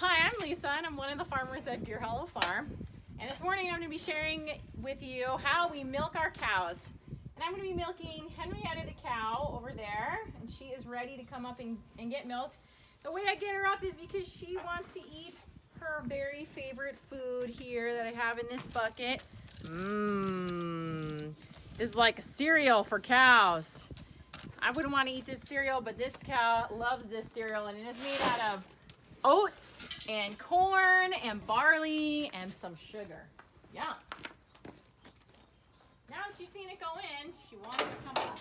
Hi, I'm Lisa, and I'm one of the farmers at Deer Hollow Farm. And this morning I'm going to be sharing with you how we milk our cows. And I'm going to be milking Henrietta the cow over there, and she is ready to come up and get milked. The way I get her up is because she wants to eat her very favorite food here that I have in this bucket. This is like a cereal for cows. I wouldn't want to eat this cereal, but this cow loves this cereal, and it is made out of oats and corn and barley and some sugar. Yeah. Now that you've seen it go in, she wants to come up.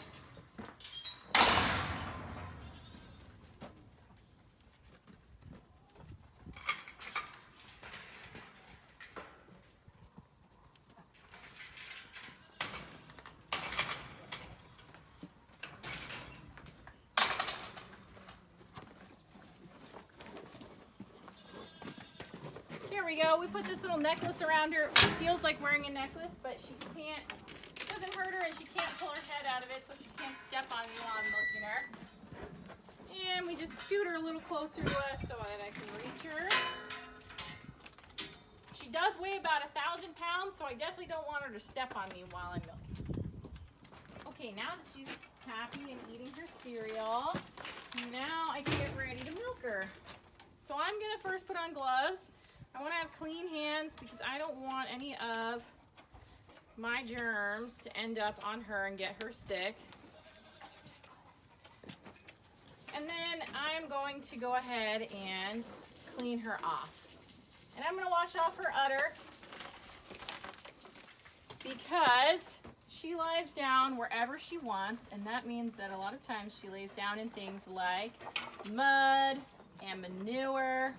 Here we go. We put this little necklace around her. It feels like wearing a necklace, but she can't, it doesn't hurt her, and she can't pull her head out of it, so she can't step on me while I'm milking her. And we just scoot her a little closer to us so that I can reach her. She does weigh about 1,000 pounds, so I definitely don't want her to step on me while I'm milking. Okay, now that she's happy and eating her cereal, now I can get ready to milk her. So I'm going to first put on gloves. I want to have clean hands because I don't want any of my germs to end up on her and get her sick. And then I'm going to go ahead and clean her off. And I'm going to wash off her udder because she lies down wherever she wants, and that means that a lot of times she lays down in things like mud and manure.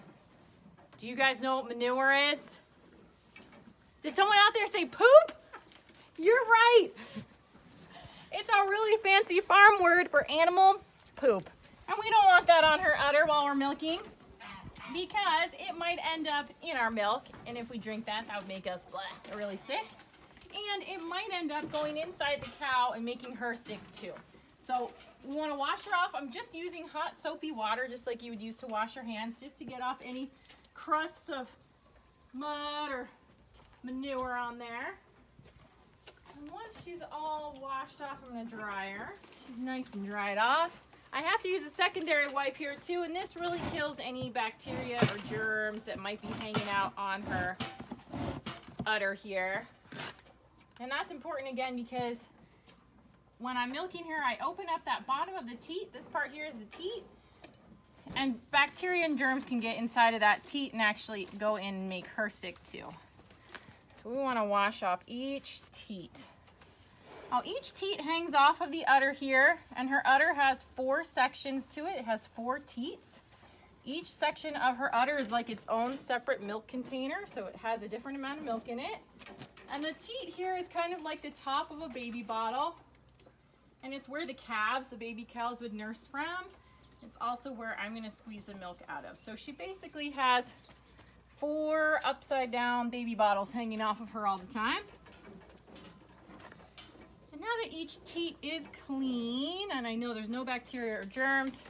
Do you guys know what manure is? Did someone out there say poop? You're right. It's a really fancy farm word for animal poop. And we don't want that on her udder while we're milking because it might end up in our milk. And if we drink that, that would make us really sick. And it might end up going inside the cow and making her sick too. So we want to wash her off. I'm just using hot soapy water just like you would use to wash your hands, just to get off any crusts of mud or manure on there. And once she's all washed off, I'm going to dry her. She's nice and dried off. I have to use a secondary wipe here too, and this really kills any bacteria or germs that might be hanging out on her udder here. And that's important again because when I'm milking her, I open up that bottom of the teat. This part here is the teat. And bacteria and germs can get inside of that teat and actually go in and make her sick too. So we want to wash off each teat. Now each teat hangs off of the udder here, and her udder has 4 sections to it. It has 4 teats. Each section of her udder is like its own separate milk container, so it has a different amount of milk in it. And the teat here is kind of like the top of a baby bottle, and it's where the calves, the baby cows, would nurse from. It's also where I'm going to squeeze the milk out of. So she basically has 4 upside down baby bottles hanging off of her all the time. And now that each teat is clean and I know there's no bacteria or germs,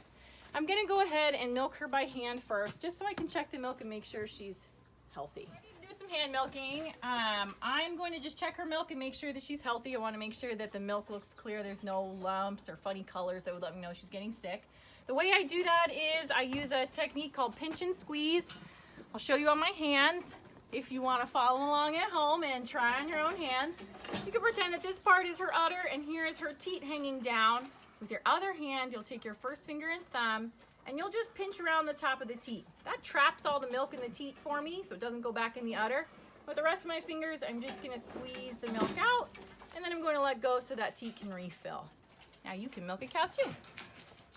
I'm going to go ahead and milk her by hand first, just so I can check the milk and make sure she's healthy. Do some hand milking. I'm going to just check her milk and make sure that she's healthy. I want to make sure that the milk looks clear. There's no lumps or funny colors that would let me know she's getting sick. The way I do that is I use a technique called pinch and squeeze. I'll show you on my hands. If you want to follow along at home and try on your own hands, you can pretend that this part is her udder and here is her teat hanging down. With your other hand, you'll take your first finger and thumb and you'll just pinch around the top of the teat. That traps all the milk in the teat for me so it doesn't go back in the udder. With the rest of my fingers, I'm just going to squeeze the milk out, and then I'm going to let go so that teat can refill. Now you can milk a cow too.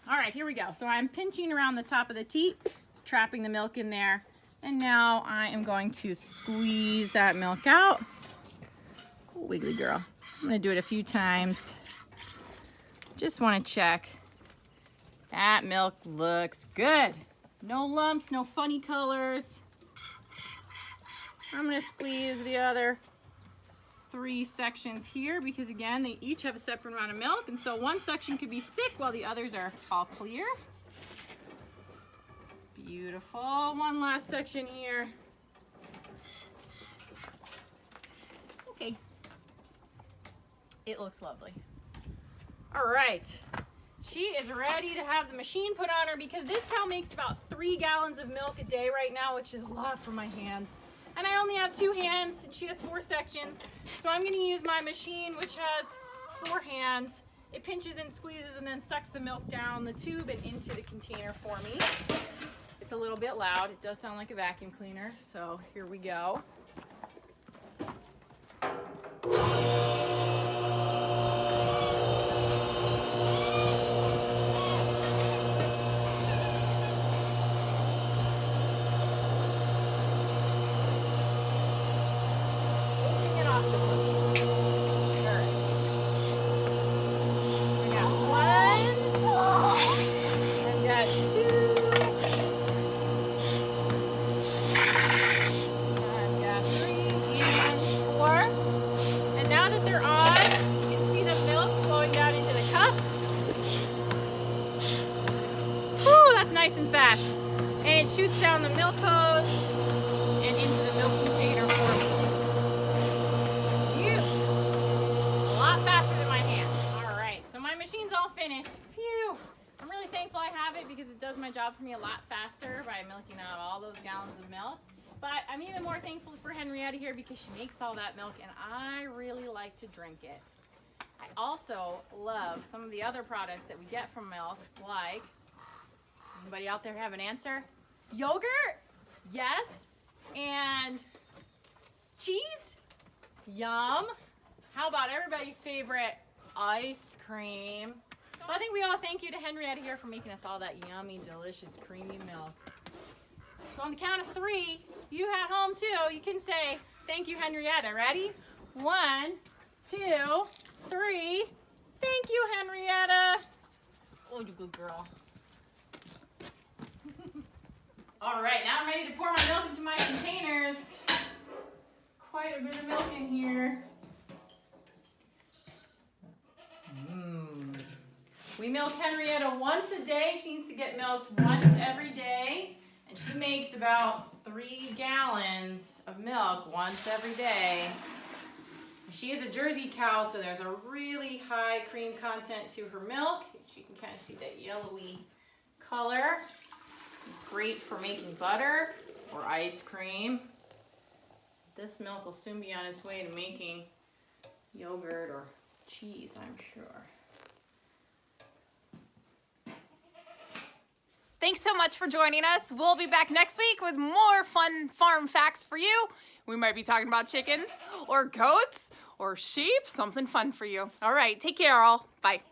All right, here we go. So I'm pinching around the top of the teat, trapping the milk in there. And now I am going to squeeze that milk out. Oh, wiggly girl. I'm going to do it a few times. Just want to check. That milk looks good. No lumps, no funny colors. I'm going to squeeze the other 3 sections here because again they each have a separate amount of milk, and so one section could be sick while the others are all clear. Beautiful. One last section here. Okay. It looks lovely. All right. She is ready to have the machine put on her because this cow makes about 3 gallons of milk a day right now, which is a lot for my hands. And I only have 2 hands, and she has 4 sections. So I'm gonna use my machine, which has 4 hands. It pinches and squeezes and then sucks the milk down the tube and into the container for me. It's a little bit loud. It does sound like a vacuum cleaner. So here we go. Nice and fast, and it shoots down the milk hose and into the milk container for me. A lot faster than my hand. All right, so my machine's all finished. Phew! I'm really thankful I have it because it does my job for me a lot faster by milking out all those gallons of milk. But I'm even more thankful for Henrietta here because she makes all that milk and I really like to drink it. I also love some of the other products that we get from milk, like, anybody out there have an answer? Yogurt? Yes. And cheese? Yum. How about everybody's favorite ice cream? So I think we all thank you to Henrietta here for making us all that yummy, delicious, creamy milk. So on the count of 3, you at home too, you can say, thank you, Henrietta. Ready? 1, 2, 3. Thank you, Henrietta. Oh, you good girl. All right, now I'm ready to pour my milk into my containers. Quite a bit of milk in here. We milk Henrietta once a day. She needs to get milked once every day. And she makes about 3 gallons of milk once every day. She is a Jersey cow, so there's a really high cream content to her milk. You can kind of see that yellowy color. Great for making butter or ice cream. This milk will soon be on its way to making yogurt or cheese, I'm sure. Thanks so much for joining us. We'll be back next week with more fun farm facts for you. We might be talking about chickens or goats or sheep, something fun for you. All right, take care all. Bye.